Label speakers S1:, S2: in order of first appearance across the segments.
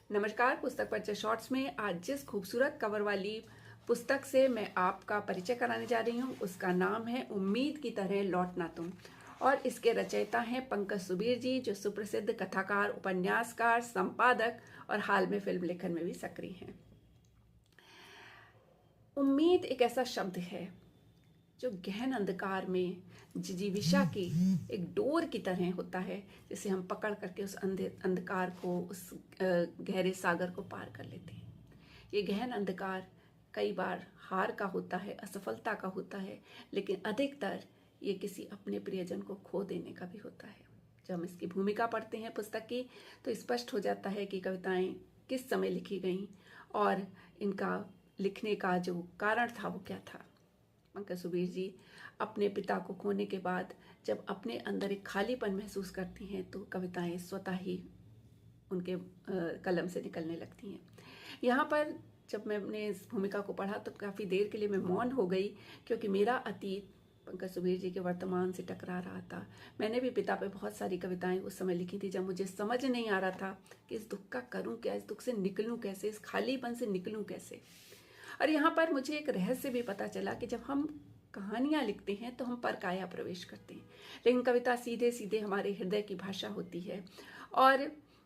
S1: नमस्कार। पुस्तक परिचय शॉर्ट्स में आज जिस खूबसूरत कवर वाली पुस्तक से मैं आपका परिचय कराने जा रही हूँ उसका नाम है उम्मीद की तरह लौटना तुम। और इसके रचयिता हैं पंकज सुबीर जी, जो सुप्रसिद्ध कथाकार, उपन्यासकार, संपादक और हाल में फिल्म लेखन में भी सक्रिय हैं। उम्मीद एक ऐसा शब्द है जो गहन अंधकार में जिजीविषा की एक डोर की तरह होता है, जिसे हम पकड़ करके उस अंधकार को, उस गहरे सागर को पार कर लेते हैं। ये गहन अंधकार कई बार हार का होता है, असफलता का होता है, लेकिन अधिकतर ये किसी अपने प्रियजन को खो देने का भी होता है। जब हम इसकी भूमिका पढ़ते हैं पुस्तक की, तो स्पष्ट हो जाता है कि कविताएं किस समय लिखी गईं और इनका लिखने का जो कारण था वो क्या था। पंकज सुबीर जी अपने पिता को खोने के बाद जब अपने अंदर एक खालीपन महसूस करती हैं, तो कविताएं स्वतः ही उनके कलम से निकलने लगती हैं। यहाँ पर जब मैंने इस भूमिका को पढ़ा तो काफ़ी देर के लिए मैं मौन हो गई, क्योंकि मेरा अतीत पंकज सुबीर जी के वर्तमान से टकरा रहा था। मैंने भी पिता पे बहुत सारी कविताएं उस समय लिखी थी जब मुझे समझ नहीं आ रहा था कि इस दुख का करूं क्या, इस दुख से निकलूं कैसे, इस खालीपन से निकलूं कैसे। और यहाँ पर मुझे एक रहस्य भी पता चला कि जब हम कहानियाँ लिखते हैं तो हम परकाया प्रवेश करते हैं, लेकिन कविता सीधे सीधे हमारे हृदय की भाषा होती है। और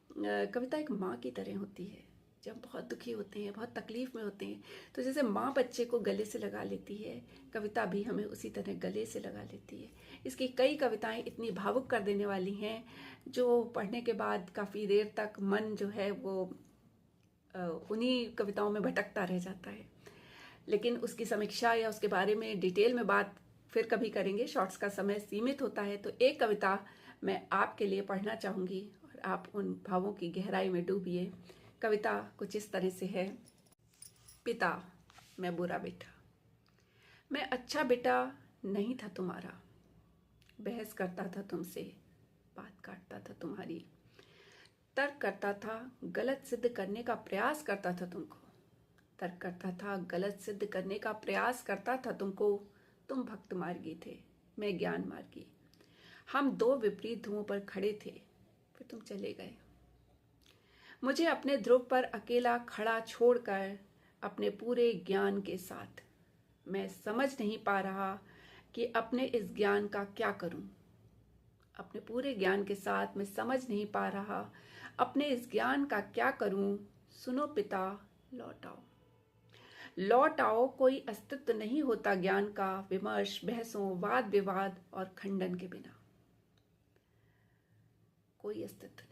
S1: कविता एक माँ की तरह होती है। जब बहुत दुखी होते हैं, बहुत तकलीफ में होते हैं, तो जैसे माँ बच्चे को गले से लगा लेती है, कविता भी हमें उसी तरह गले से लगा लेती है। इसकी कई कविताएं इतनी भावुक कर देने वाली हैं जो पढ़ने के बाद काफ़ी देर तक मन जो है वो उन्हीं कविताओं में भटकता रह जाता है। लेकिन उसकी समीक्षा या उसके बारे में डिटेल में बात फिर कभी करेंगे, शॉर्ट्स का समय सीमित होता है। तो एक कविता मैं आपके लिए पढ़ना चाहूँगी और आप उन भावों की गहराई में डूबिए। कविता कुछ इस तरह से है। पिता, मैं बुरा बेटा, मैं अच्छा बेटा नहीं था तुम्हारा, बहस करता था तुमसे, बात काटता था तुम्हारी, तर्क करता था, गलत सिद्ध करने का प्रयास करता था तुमको, तर्क करता था, गलत सिद्ध करने का प्रयास करता था तुमको। तुम भक्त मार्गी थे, मैं ज्ञान मार्गी। हम दो विपरीत धुओं पर खड़े थे, फिर तुम चले गए। मुझे अपने ध्रुव पर अकेला खड़ा छोड़कर अपने पूरे ज्ञान के साथ, मैं समझ नहीं पा रहा कि अपने इस ज्ञान का क्या करूं। अपने पूरे ज्ञान के साथ मैं समझ नहीं पा रहा अपने इस ज्ञान का क्या करूं। सुनो पिता, लौट आओ, लौट आओ। कोई अस्तित्व नहीं होता ज्ञान का, विमर्श, बहसों, वाद विवाद और खंडन के बिना। कोई अस्तित्व